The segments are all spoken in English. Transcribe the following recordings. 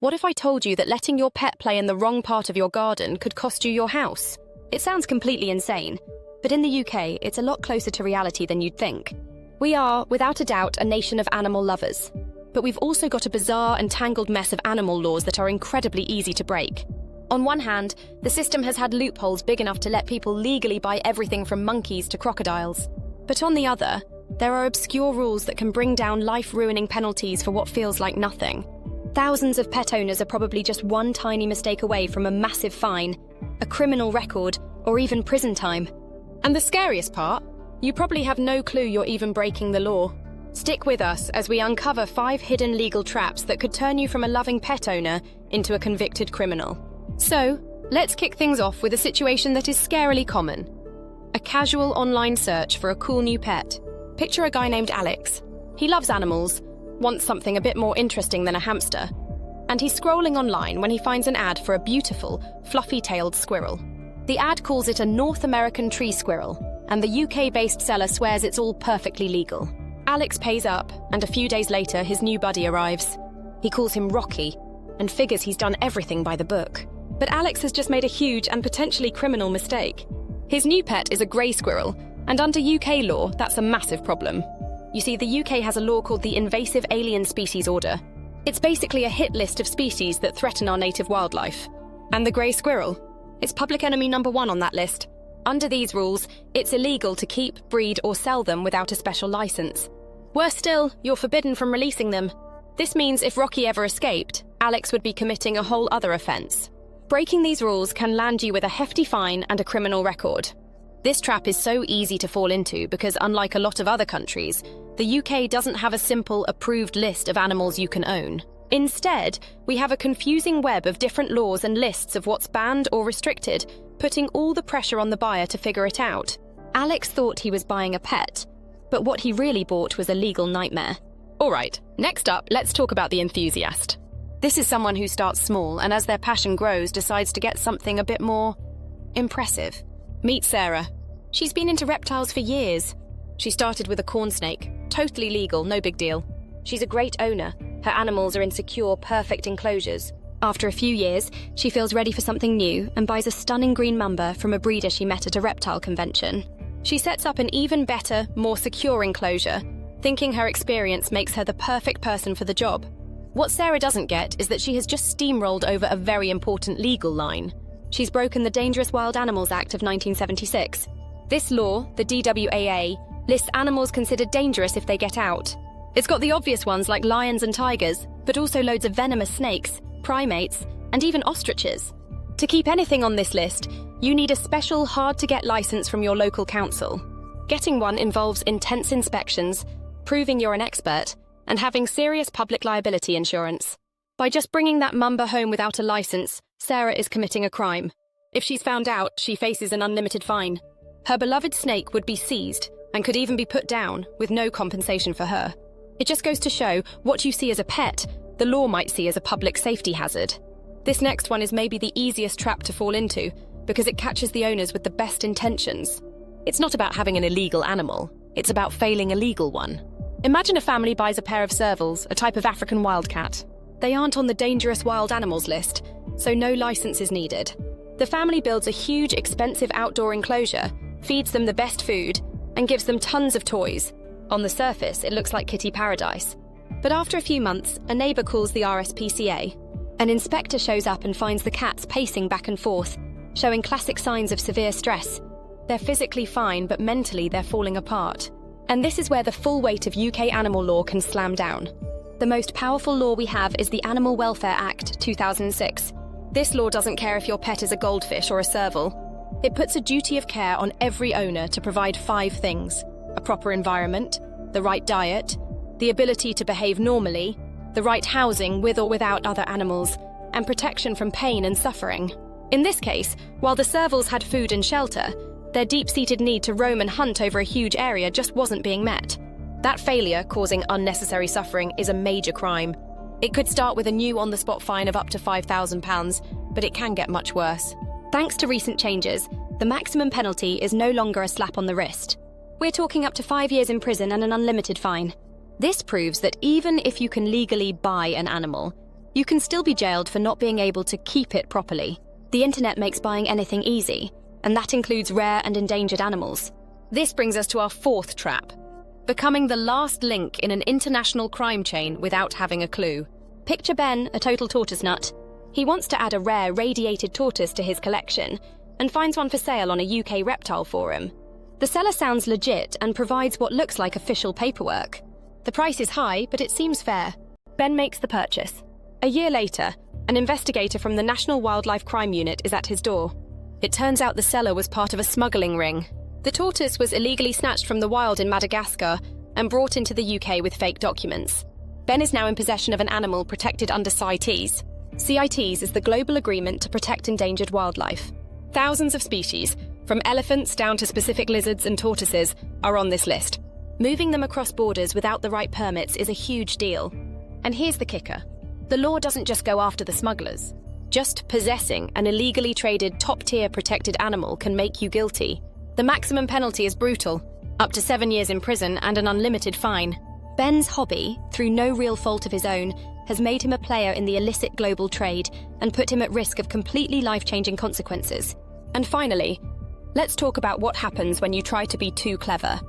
What if I told you that letting your pet play in the wrong part of your garden could cost you your house? It sounds completely insane, but in the UK, it's a lot closer to reality than you'd think. We are, without a doubt, a nation of animal lovers. But we've also got a bizarre and tangled mess of animal laws that are incredibly easy to break. On one hand, the system has had loopholes big enough to let people legally buy everything from monkeys to crocodiles. But on the other, there are obscure rules that can bring down life-ruining penalties for what feels like nothing. Thousands of pet owners are probably just one tiny mistake away from a massive fine, a criminal record, or even prison time. And the scariest part? You probably have no clue you're even breaking the law. Stick with us as we uncover 5 hidden legal traps that could turn you from a loving pet owner into a convicted criminal. So, let's kick things off with a situation that is scarily common. A casual online search for a cool new pet. Picture a guy named Alex. He loves animals, wants something a bit more interesting than a hamster, and he's scrolling online when he finds an ad for a beautiful, fluffy-tailed squirrel. The ad calls it a North American tree squirrel, and the UK-based seller swears it's all perfectly legal. Alex pays up, and a few days later his new buddy arrives. He calls him Rocky, and figures he's done everything by the book. But Alex has just made a huge and potentially criminal mistake. His new pet is a grey squirrel, and under UK law, that's a massive problem. You see, the UK has a law called the Invasive Alien Species Order. It's basically a hit list of species that threaten our native wildlife. And the grey squirrel? It's public enemy number 1 on that list. Under these rules, it's illegal to keep, breed, or sell them without a special license. Worse still, you're forbidden from releasing them. This means if Rocky ever escaped, Alex would be committing a whole other offence. Breaking these rules can land you with a hefty fine and a criminal record. This trap is so easy to fall into because, unlike a lot of other countries, the UK doesn't have a simple, approved list of animals you can own. Instead, we have a confusing web of different laws and lists of what's banned or restricted, putting all the pressure on the buyer to figure it out. Alex thought he was buying a pet, but what he really bought was a legal nightmare. All right, next up, let's talk about the enthusiast. This is someone who starts small and as their passion grows, decides to get something a bit more impressive. Meet Sarah. She's been into reptiles for years. She started with a corn snake. Totally legal, no big deal. She's a great owner. Her animals are in secure, perfect enclosures. After a few years, she feels ready for something new and buys a stunning green mamba from a breeder she met at a reptile convention. She sets up an even better, more secure enclosure, thinking her experience makes her the perfect person for the job. What Sarah doesn't get is that she has just steamrolled over a very important legal line. She's broken the Dangerous Wild Animals Act of 1976. This law, the DWAA, lists animals considered dangerous if they get out. It's got the obvious ones like lions and tigers, but also loads of venomous snakes, primates, and even ostriches. To keep anything on this list, you need a special, hard-to-get license from your local council. Getting one involves intense inspections, proving you're an expert, and having serious public liability insurance. By just bringing that mamba home without a license, Sarah is committing a crime. If she's found out, she faces an unlimited fine. Her beloved snake would be seized and could even be put down with no compensation for her. It just goes to show what you see as a pet, the law might see as a public safety hazard. This next one is maybe the easiest trap to fall into because it catches the owners with the best intentions. It's not about having an illegal animal, it's about failing a legal one. Imagine a family buys a pair of servals, a type of African wildcat. They aren't on the dangerous wild animals list, so no license is needed. The family builds a huge, expensive outdoor enclosure, feeds them the best food, and gives them tons of toys. On the surface, it looks like kitty paradise. But after a few months, a neighbour calls the RSPCA. An inspector shows up and finds the cats pacing back and forth, showing classic signs of severe stress. They're physically fine, but mentally they're falling apart. And this is where the full weight of UK animal law can slam down. The most powerful law we have is the Animal Welfare Act 2006. This law doesn't care if your pet is a goldfish or a serval. It puts a duty of care on every owner to provide 5 things: a proper environment, the right diet, the ability to behave normally, the right housing with or without other animals, and protection from pain and suffering. In this case, while the servals had food and shelter, their deep-seated need to roam and hunt over a huge area just wasn't being met. That failure, causing unnecessary suffering, is a major crime. It could start with a new on-the-spot fine of up to £5,000, but it can get much worse. Thanks to recent changes, the maximum penalty is no longer a slap on the wrist. We're talking up to 5 years in prison and an unlimited fine. This proves that even if you can legally buy an animal, You can still be jailed for not being able to keep it properly. The internet makes buying anything easy, and that includes rare and endangered animals. This brings us to our fourth trap: becoming the last link in an international crime chain without having a clue. Picture Ben, a total tortoise nut. He wants to add a rare radiated tortoise to his collection and finds one for sale on a UK reptile forum. The seller sounds legit and provides what looks like official paperwork. The price is high, but it seems fair. Ben makes the purchase. A year later, an investigator from the National Wildlife Crime Unit is at his door. It turns out the seller was part of a smuggling ring. The tortoise was illegally snatched from the wild in Madagascar and brought into the UK with fake documents. Ben is now in possession of an animal protected under CITES. CITES is the global agreement to protect endangered wildlife. Thousands of species, from elephants down to specific lizards and tortoises, are on this list. Moving them across borders without the right permits is a huge deal. And here's the kicker. The law doesn't just go after the smugglers. Just possessing an illegally traded top-tier protected animal can make you guilty. The maximum penalty is brutal, up to 7 years in prison and an unlimited fine. Ben's hobby, through no real fault of his own, has made him a player in the illicit global trade and put him at risk of completely life-changing consequences. And finally, let's talk about what happens when you try to be too clever.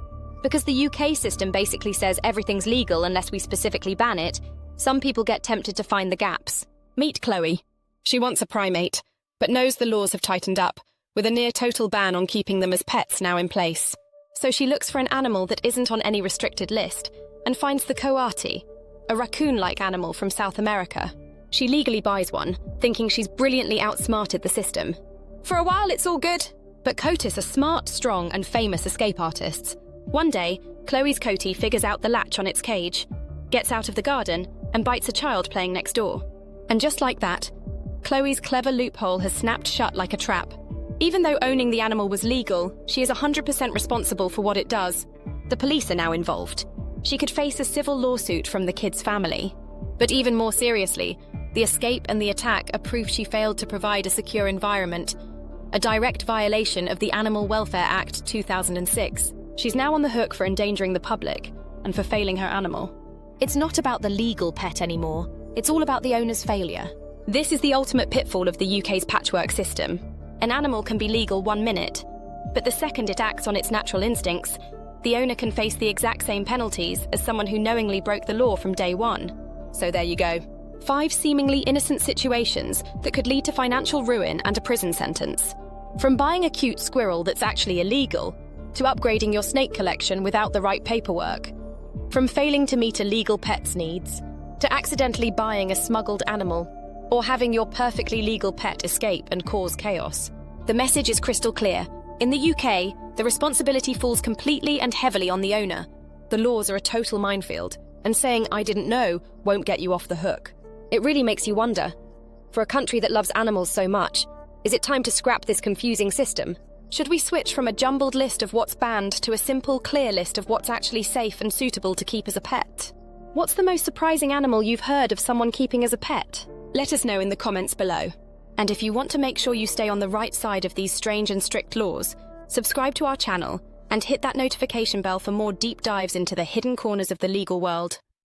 Because the UK system basically says everything's legal unless we specifically ban it, some people get tempted to find the gaps. Meet Chloe. She wants a primate, but knows the laws have tightened up, with a near-total ban on keeping them as pets now in place. So she looks for an animal that isn't on any restricted list, and finds the coati, a raccoon-like animal from South America. She legally buys one, thinking she's brilliantly outsmarted the system. For a while it's all good, but coatis are smart, strong, and famous escape artists. One day, Chloe's coati figures out the latch on its cage, gets out of the garden, and bites a child playing next door. And just like that, Chloe's clever loophole has snapped shut like a trap. Even though owning the animal was legal, she is 100% responsible for what it does. The police are now involved. She could face a civil lawsuit from the kid's family. But even more seriously, the escape and the attack are proof she failed to provide a secure environment, a direct violation of the Animal Welfare Act 2006. She's now on the hook for endangering the public and for failing her animal. It's not about the legal pet anymore. It's all about the owner's failure. This is the ultimate pitfall of the UK's patchwork system. An animal can be legal 1 minute, but the second it acts on its natural instincts, the owner can face the exact same penalties as someone who knowingly broke the law from day one. So there you go. 5 seemingly innocent situations that could lead to financial ruin and a prison sentence. From buying a cute squirrel that's actually illegal, to upgrading your snake collection without the right paperwork. From failing to meet a legal pet's needs, to accidentally buying a smuggled animal, or having your perfectly legal pet escape and cause chaos. The message is crystal clear. In the UK, the responsibility falls completely and heavily on the owner. The laws are a total minefield, and saying "I didn't know" won't get you off the hook. It really makes you wonder. For a country that loves animals so much, is it time to scrap this confusing system? Should we switch from a jumbled list of what's banned to a simple, clear list of what's actually safe and suitable to keep as a pet? What's the most surprising animal you've heard of someone keeping as a pet? Let us know in the comments below. And if you want to make sure you stay on the right side of these strange and strict laws, subscribe to our channel and hit that notification bell for more deep dives into the hidden corners of the legal world.